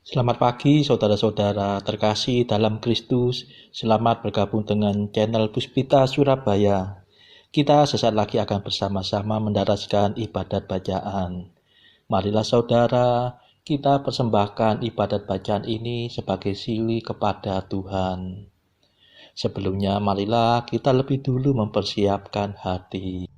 Selamat pagi saudara-saudara terkasih dalam Kristus. Selamat bergabung dengan channel Puspita Surabaya. Kita sesaat lagi akan bersama-sama mendaraskan ibadat bacaan. Marilah saudara, kita persembahkan ibadat bacaan ini sebagai sili kepada Tuhan. Sebelumnya marilah kita lebih dulu mempersiapkan hati.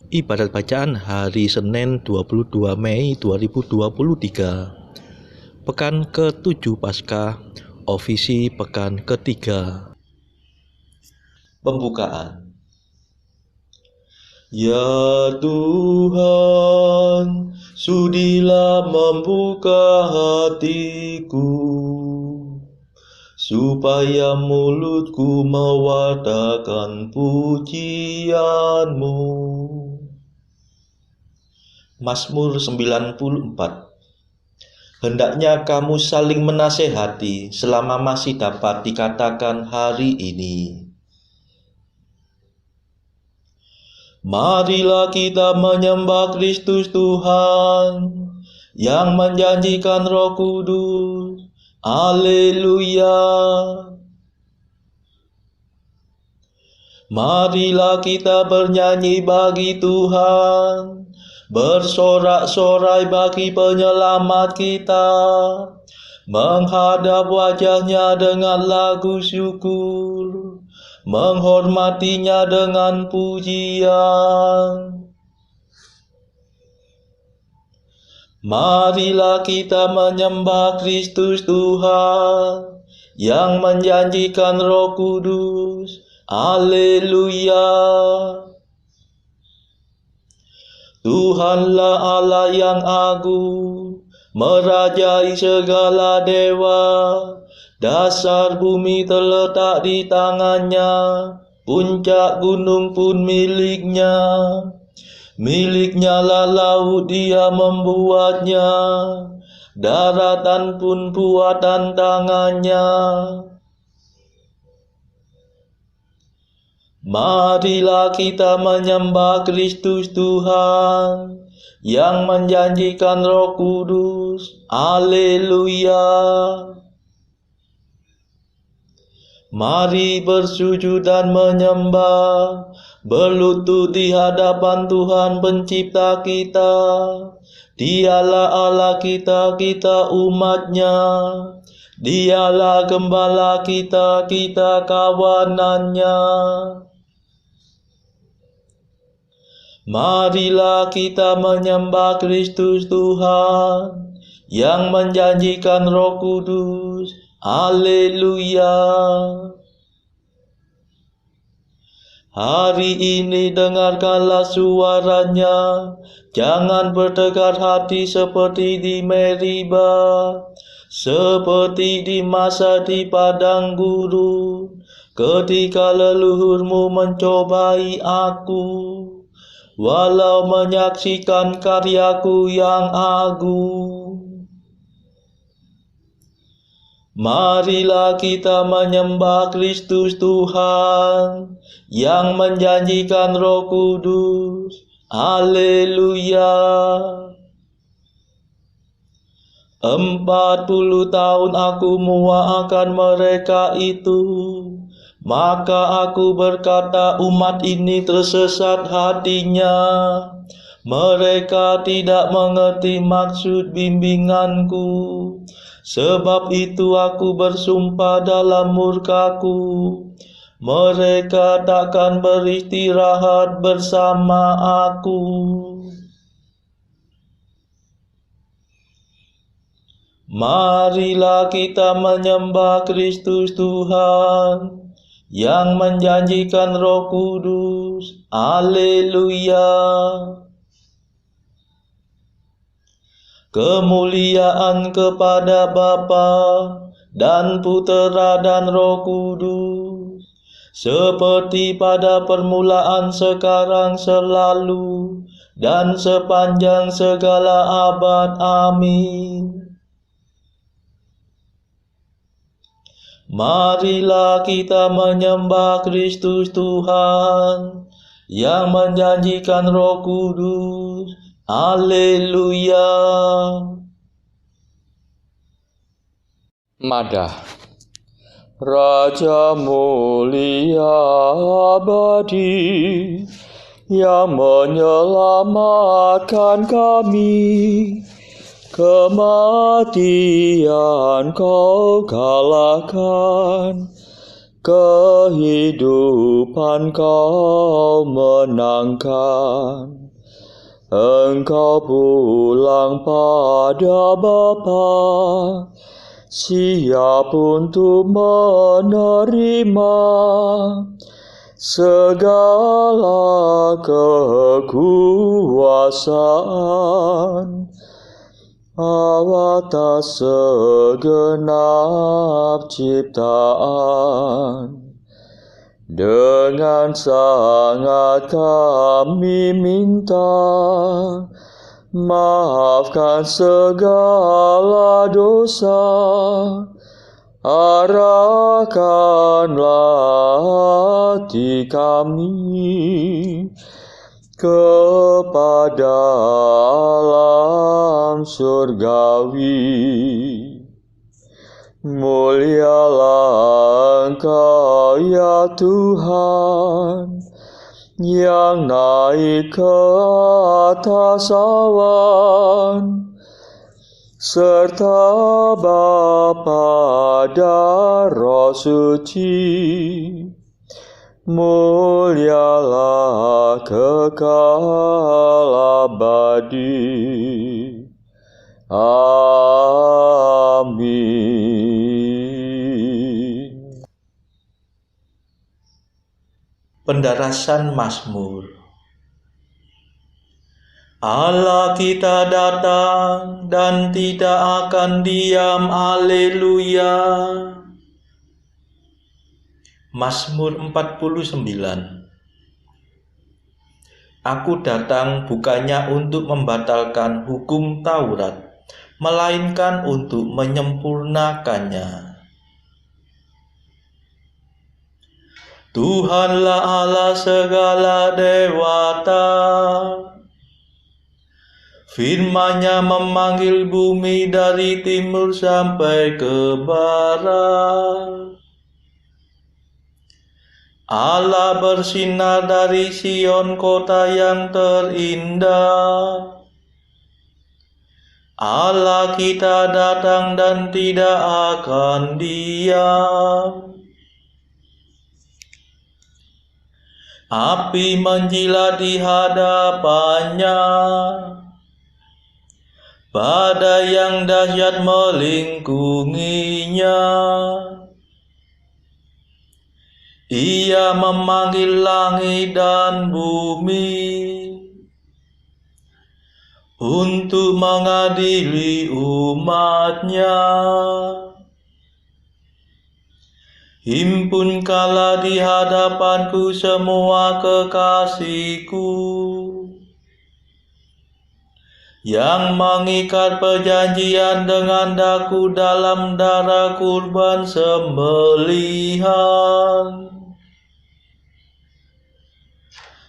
Ibadat bacaan hari Senin 22 Mei 2023. Pekan ke-7 Paskah, ofisi pekan ketiga. Pembukaan. Ya Tuhan, sudilah membuka hatiku, supaya mulutku mewartakan pujian-Mu. Mazmur 94. Hendaknya kamu saling menasehati selama masih dapat dikatakan hari ini. Marilah kita menyembah Kristus Tuhan yang menjanjikan Roh Kudus. Haleluya. Marilah kita bernyanyi bagi Tuhan, bersorak-sorai bagi penyelamat kita, menghadap wajahnya dengan lagu syukur, menghormatinya dengan pujian. Marilah kita menyembah Kristus Tuhan yang menjanjikan Roh Kudus. Haleluya. Tuhanlah Allah yang agung, merajai segala dewa. Dasar bumi terletak di tangannya, puncak gunung pun miliknya. Miliknya lah laut, dia membuatnya, daratan pun buatan tangannya. Marilah kita menyembah Kristus Tuhan yang menjanjikan Roh Kudus. Haleluya. Mari bersujud dan menyembah, berlutut di hadapan Tuhan pencipta kita. Dialah Allah kita, kita umatnya. Dialah gembala kita, kita kawanannya. Marilah kita menyembah Kristus Tuhan yang menjanjikan Roh Kudus. Haleluya. Hari ini dengarkanlah suaranya, jangan bertegar hati seperti di Meriba, seperti di masa di padang gurun, ketika leluhurmu mencobai aku, walau menyaksikan karyaku yang agung. Marilah kita menyembah Kristus Tuhan yang menjanjikan Roh Kudus. Haleluya. 40 tahun aku muakan mereka itu, maka aku berkata umat ini tersesat hatinya. Mereka tidak mengerti maksud bimbinganku. Sebab itu aku bersumpah dalam murkaku, mereka takkan beristirahat bersama aku. Marilah kita menyembah Kristus Tuhan yang menjanjikan Roh Kudus. Haleluya. Kemuliaan kepada Bapa dan Putera dan Roh Kudus, seperti pada permulaan, sekarang, selalu, dan sepanjang segala abad. Amin. Marilah kita menyembah Kristus Tuhan yang menjanjikan Roh Kudus. Haleluya. Madah. Raja mulia abadi yang menyelamatkan kami, kematian kau kalahkan, kehidupan kau menangkan. Engkau pulang pada Bapa, siap untuk menerima segala kekuasaan atas segenap ciptaan. Dengan sangat kami minta, maafkan segala dosa, arahkanlah hati kami kepada alam surgawi. Mulialah Engkau ya Tuhan, yang naik ke atas awan, serta Bapa dan Roh Suci. Mulialah kekal abadi. Amin. Pendarasan Mazmur. Allah kita datang dan tidak akan diam. Haleluya. Mazmur 49. Aku datang bukannya untuk membatalkan hukum Taurat, melainkan untuk menyempurnakannya. Tuhanlah Allah segala dewata, firman-Nya memanggil bumi dari timur sampai ke barat. Allah bersinar dari Sion, kota yang terindah. Allah kita datang dan tidak akan diam. Api menjilat di hadapannya, badai yang dahsyat melingkunginya. Ia memanggil langit dan bumi untuk mengadili umat-Nya. Himpunkanlah di hadapanku semua kekasihku, yang mengikat perjanjian dengan daku dalam darah kurban sembelihan.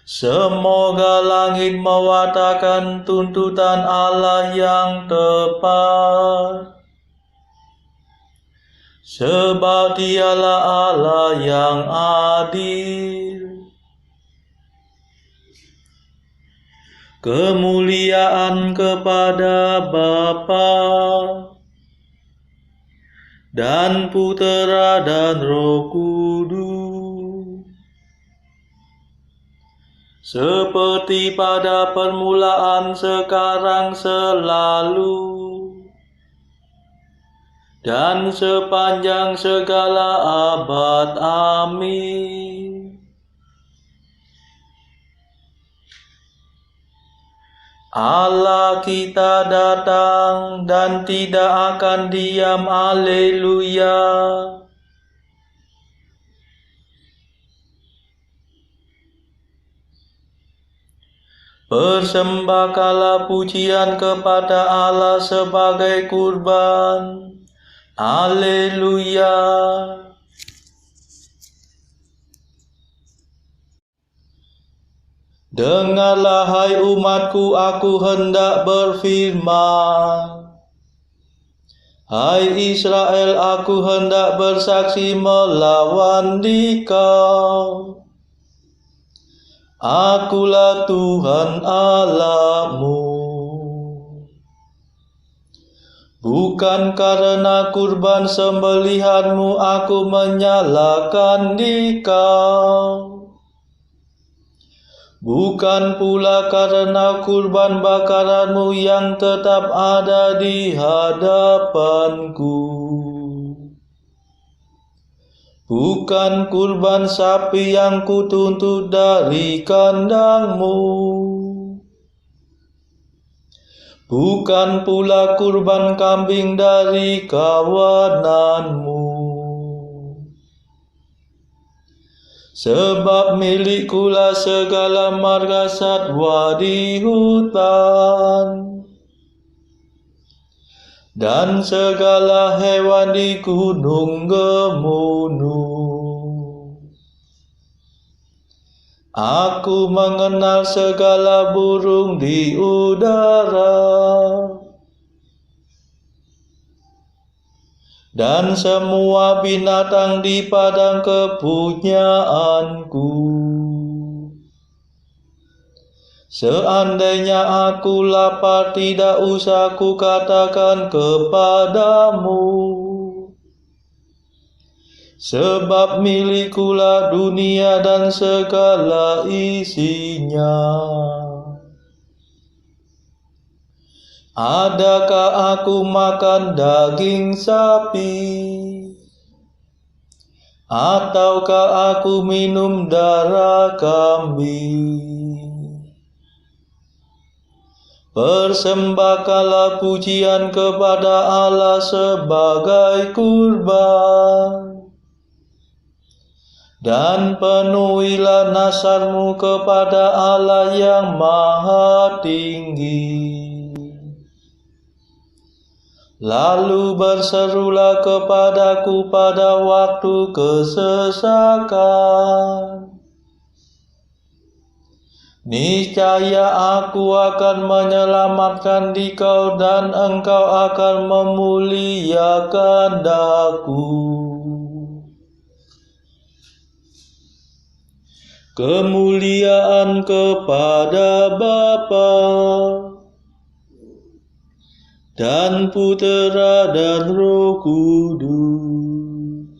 Semoga langit mewartakan tuntutan Allah yang tepat, sebab Dialah Allah yang adil. Kemuliaan kepada Bapa dan Putera dan Roh Kudus, seperti pada permulaan, sekarang, selalu, dan sepanjang segala abad. Amin. Allah kita datang dan tidak akan diam. Haleluya. Persembahkanlah pujian kepada Allah sebagai kurban. Haleluya. Dengarlah hai umatku, aku hendak berfirman. Hai Israel, aku hendak bersaksi melawan dikau. Akulah Tuhan Allahmu. Bukan karena kurban sembelihanmu aku menyalahkan dikau. Bukan pula karena kurban bakaranmu yang tetap ada di hadapanku. Bukan kurban sapi yang kutuntut dari kandangmu. Bukan pula kurban kambing dari kawananmu. Sebab milikkulah segala marga satwa di hutan dan segala hewan di gunung gemunung. Aku mengenal segala burung di udara dan semua binatang di padang kepunyaanku. Seandainya aku lapar, tidak usah ku katakan kepadamu, sebab milikkulah dunia dan segala isinya. Adakah aku makan daging sapi? Ataukah aku minum darah kambing? Persembahkanlah pujian kepada Allah sebagai kurban, dan penuhilah nazarmu kepada Allah yang Maha Tinggi. Lalu berserulah kepadaku pada waktu kesesakan. Niscaya aku akan menyelamatkan dikau dan engkau akan memuliakan aku. Kemuliaan kepada Bapa dan Putera dan Roh Kudus,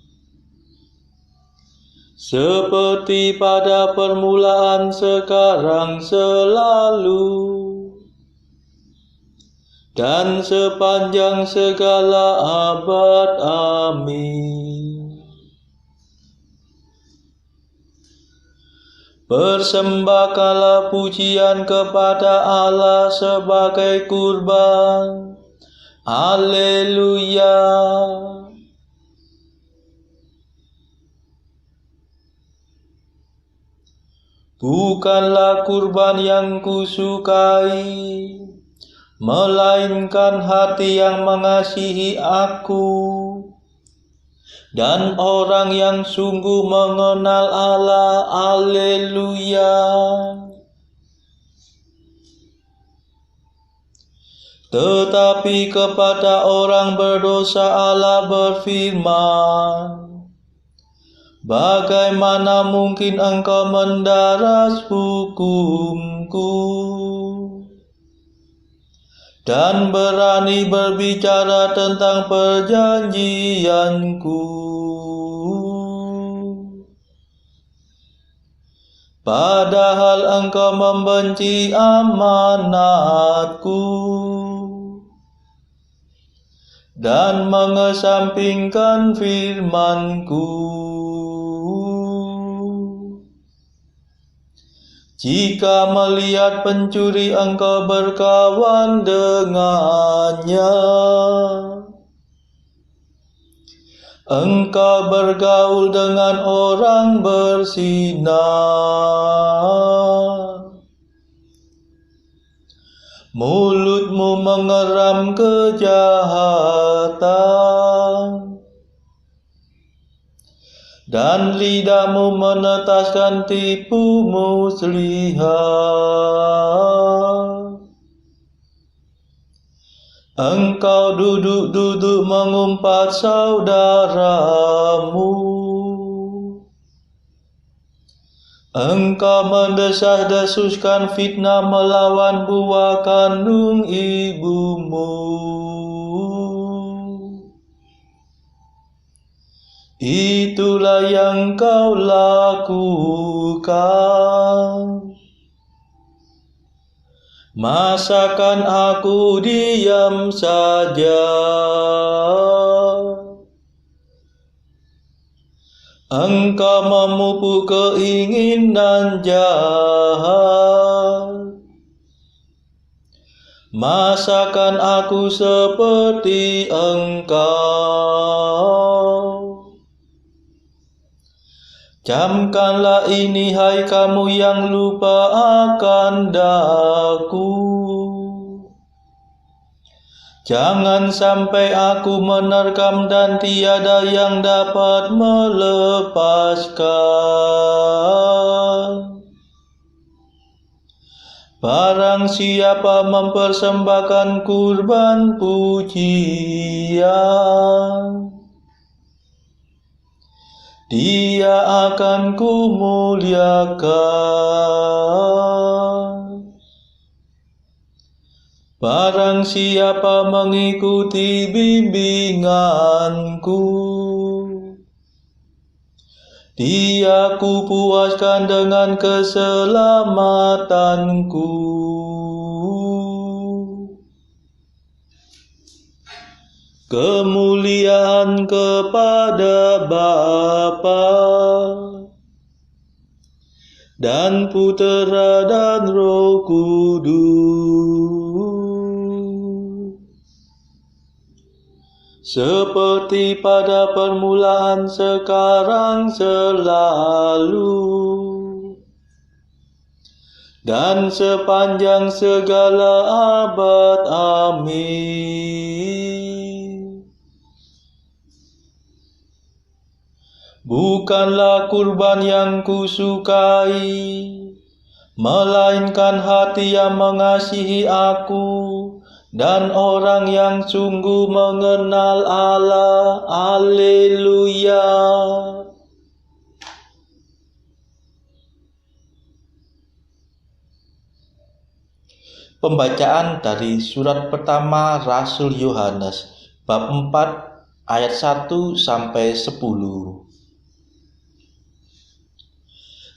seperti pada permulaan, sekarang, selalu, dan sepanjang segala abad. Amin. Persembahkanlah pujian kepada Allah sebagai kurban. Haleluya. Bukanlah kurban yang kusukai, melainkan hati yang mengasihi aku, dan orang yang sungguh mengenal Allah. Haleluya. Tetapi kepada orang berdosa Allah berfirman, bagaimana mungkin engkau mendaras hukumku dan berani berbicara tentang perjanjianku? Padahal engkau membenci amanatku dan mengesampingkan firman-Ku. Jika melihat pencuri engkau berkawan dengannya, engkau bergaul dengan orang berzina. Mulutmu mengeram kejahatan dan lidahmu menetaskan tipu muslihat. Engkau duduk-duduk mengumpat saudaramu. Engkau mendesah-desuskan fitnah melawan buah kandung ibumu. Itulah yang kau lakukan. Masakan aku diam saja? Engkau memupuk keinginan jahat. Masakan aku seperti engkau? Camkanlah ini, hai kamu yang lupa akan daku. Jangan sampai aku menerkam dan tiada yang dapat melepaskan. Barang siapa mempersembahkan kurban pujian, dia akan kumuliakan. Barang siapa mengikuti bimbinganku, dia kupuaskan dengan keselamatanku. Kemuliaan kepada Bapa dan Putera dan Roh Kudus, seperti pada permulaan, sekarang, selalu, dan sepanjang segala abad. Amin. Bukanlah kurban yang kusukai, melainkan hati yang mengasihi aku dan orang yang sungguh mengenal Allah. Haleluya. Pembacaan dari surat pertama Rasul Yohanes, bab 4 ayat 1 sampai 10.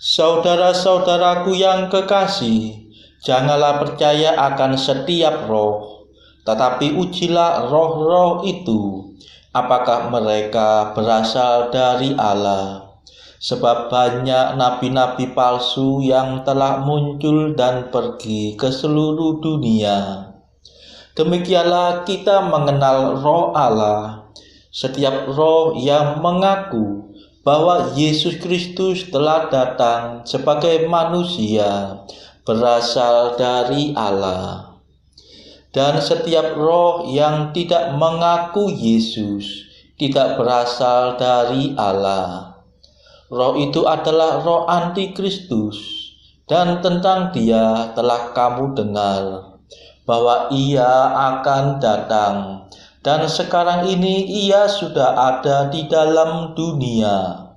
Saudara-saudaraku yang kekasih, janganlah percaya akan setiap roh, tetapi ujilah roh-roh itu, apakah mereka berasal dari Allah. Sebab banyak nabi-nabi palsu yang telah muncul dan pergi ke seluruh dunia. Demikianlah kita mengenal roh Allah. Setiap roh yang mengaku bahwa Yesus Kristus telah datang sebagai manusia berasal dari Allah. Dan setiap roh yang tidak mengaku Yesus tidak berasal dari Allah. Roh itu adalah roh antikristus, dan tentang dia telah kamu dengar bahwa ia akan datang. Dan sekarang ini ia sudah ada di dalam dunia.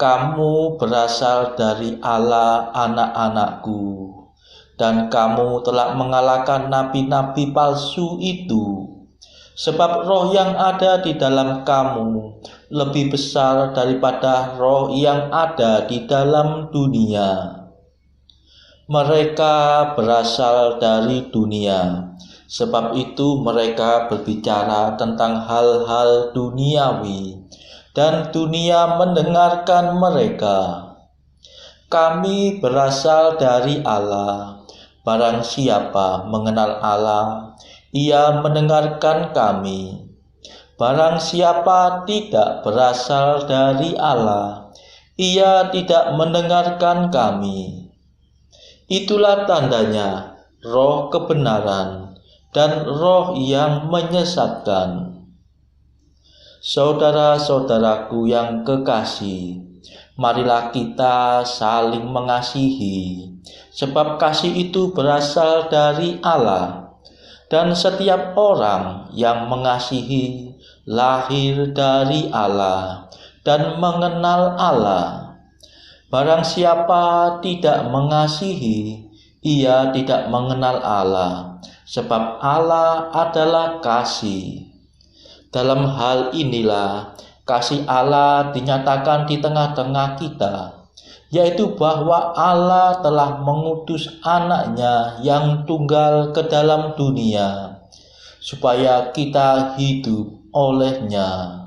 Kamu berasal dari Allah, anak-anakku, dan kamu telah mengalahkan nabi-nabi palsu itu. Sebab roh yang ada di dalam kamu lebih besar daripada roh yang ada di dalam dunia. Mereka berasal dari dunia. Sebab itu mereka berbicara tentang hal-hal duniawi, dan dunia mendengarkan mereka. Kami berasal dari Allah. Barang siapa mengenal Allah, ia mendengarkan kami. Barang siapa tidak berasal dari Allah, ia tidak mendengarkan kami. Itulah tandanya roh kebenaran dan roh yang menyesatkan. Saudara-saudaraku yang kekasih, marilah kita saling mengasihi, sebab kasih itu berasal dari Allah, dan setiap orang yang mengasihi lahir dari Allah dan mengenal Allah. Barang siapa tidak mengasihi, ia tidak mengenal Allah, sebab Allah adalah kasih. Dalam hal inilah kasih Allah dinyatakan di tengah-tengah kita, yaitu bahwa Allah telah mengutus anaknya yang tunggal ke dalam dunia, supaya kita hidup olehnya.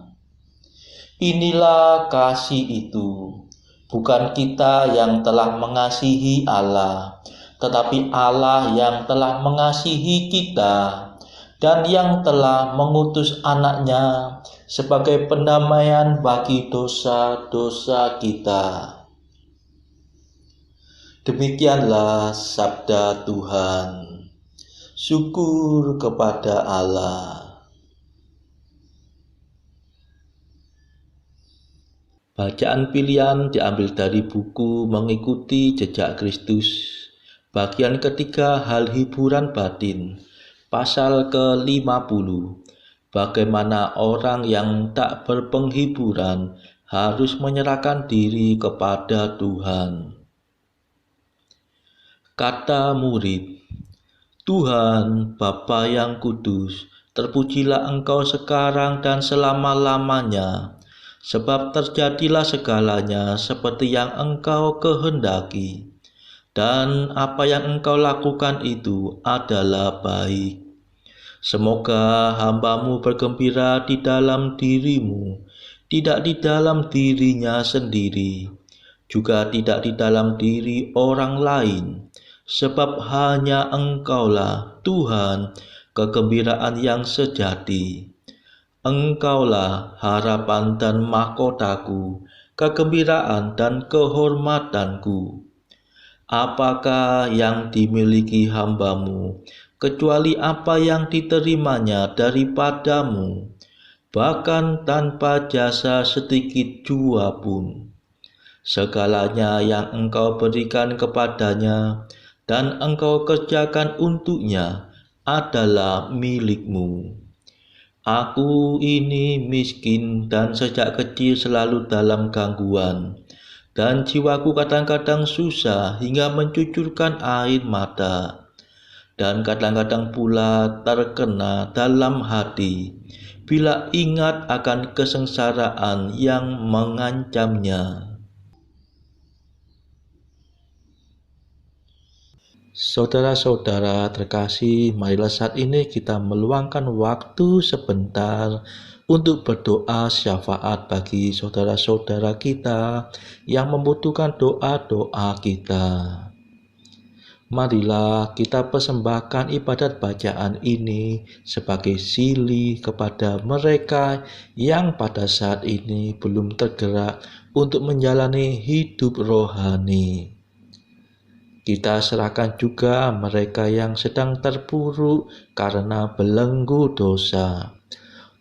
Inilah kasih itu, bukan kita yang telah mengasihi Allah, tetapi Allah yang telah mengasihi kita, dan yang telah mengutus anaknya sebagai pendamaian bagi dosa-dosa kita. Demikianlah sabda Tuhan. Syukur kepada Allah. Bacaan pilihan diambil dari buku Mengikuti Jejak Kristus, bagian ketiga, hal hiburan batin. Pasal ke-50, bagaimana orang yang tak berpenghiburan harus menyerahkan diri kepada Tuhan. Kata murid, Tuhan Bapa yang kudus, terpujilah Engkau sekarang dan selama-lamanya, sebab terjadilah segalanya seperti yang Engkau kehendaki. Dan apa yang Engkau lakukan itu adalah baik. Semoga hamba-Mu bergembira di dalam diri-Mu, tidak di dalam dirinya sendiri, juga tidak di dalam diri orang lain, sebab hanya Engkaulah Tuhan, kegembiraan yang sejati. Engkaulah harapan dan mahkotaku, kegembiraan dan kehormatanku. Apakah yang dimiliki hamba-Mu, kecuali apa yang diterimanya daripadamu, bahkan tanpa jasa sedikit jua pun. Segalanya yang Engkau berikan kepadanya dan Engkau kerjakan untuknya adalah milik-Mu. Aku ini miskin dan sejak kecil selalu dalam gangguan, dan jiwaku kadang-kadang susah hingga mencucurkan air mata, dan kadang-kadang pula terkena dalam hati bila ingat akan kesengsaraan yang mengancamnya. Saudara-saudara terkasih, marilah saat ini kita meluangkan waktu sebentar untuk berdoa syafaat bagi saudara-saudara kita yang membutuhkan doa-doa kita. Marilah kita persembahkan ibadat bacaan ini sebagai silih kepada mereka yang pada saat ini belum tergerak untuk menjalani hidup rohani. Kita serahkan juga mereka yang sedang terpuruk karena belenggu dosa.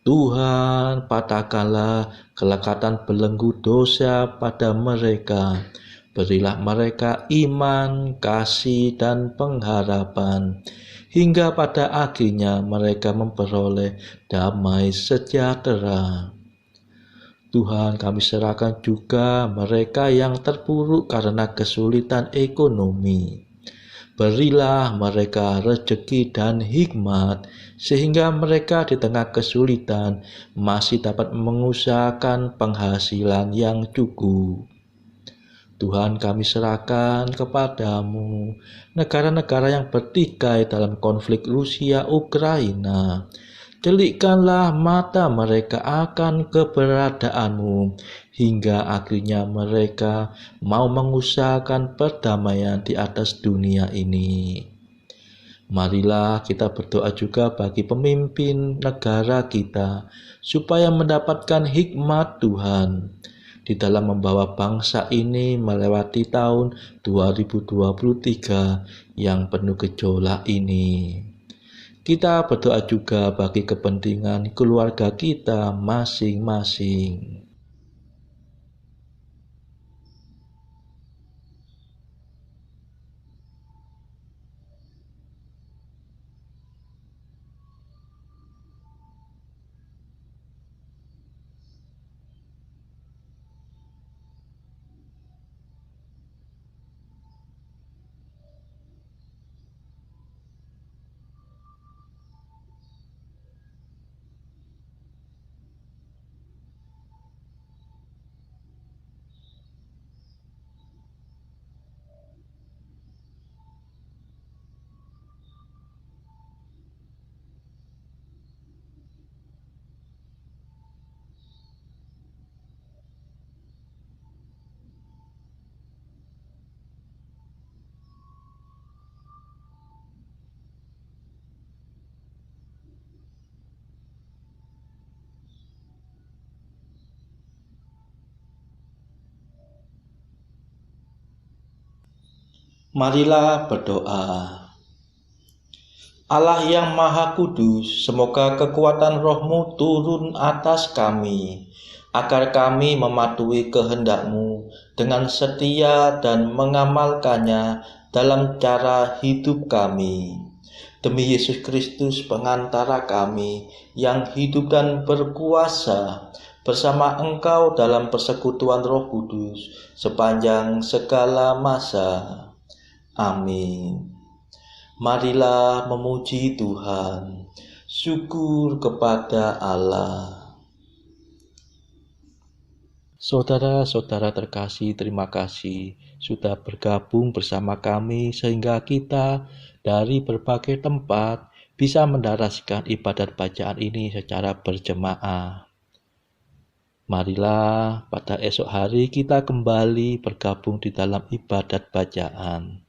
Tuhan, patahkanlah kelekatan belenggu dosa pada mereka. Berilah mereka iman, kasih, dan pengharapan, hingga pada akhirnya mereka memperoleh damai sejahtera. Tuhan, kami serahkan juga mereka yang terpuruk karena kesulitan ekonomi. Berilah mereka rezeki dan hikmat, sehingga mereka di tengah kesulitan masih dapat mengusahakan penghasilan yang cukup. Tuhan, kami serahkan kepadamu negara-negara yang bertikai dalam konflik Rusia-Ukraina. Celikkanlah mata mereka akan keberadaanmu, hingga akhirnya mereka mau mengusahakan perdamaian di atas dunia ini. Marilah kita berdoa juga bagi pemimpin negara kita, supaya mendapatkan hikmat Tuhan di dalam membawa bangsa ini melewati tahun 2023 yang penuh gejolak ini. Kita berdoa juga bagi kepentingan keluarga kita masing-masing. Marilah berdoa. Allah yang Maha Kudus, semoga kekuatan Roh-Mu turun atas kami, agar kami mematuhi kehendak-Mu dengan setia dan mengamalkannya dalam cara hidup kami. Demi Yesus Kristus pengantara kami yang hidup dan berkuasa bersama Engkau dalam persekutuan Roh Kudus sepanjang segala masa. Amin. Marilah memuji Tuhan. Syukur kepada Allah. Saudara-saudara terkasih, terima kasih sudah bergabung bersama kami sehingga kita dari berbagai tempat bisa mendaraskan ibadat bacaan ini secara berjemaah. Marilah pada esok hari kita kembali bergabung di dalam ibadat bacaan.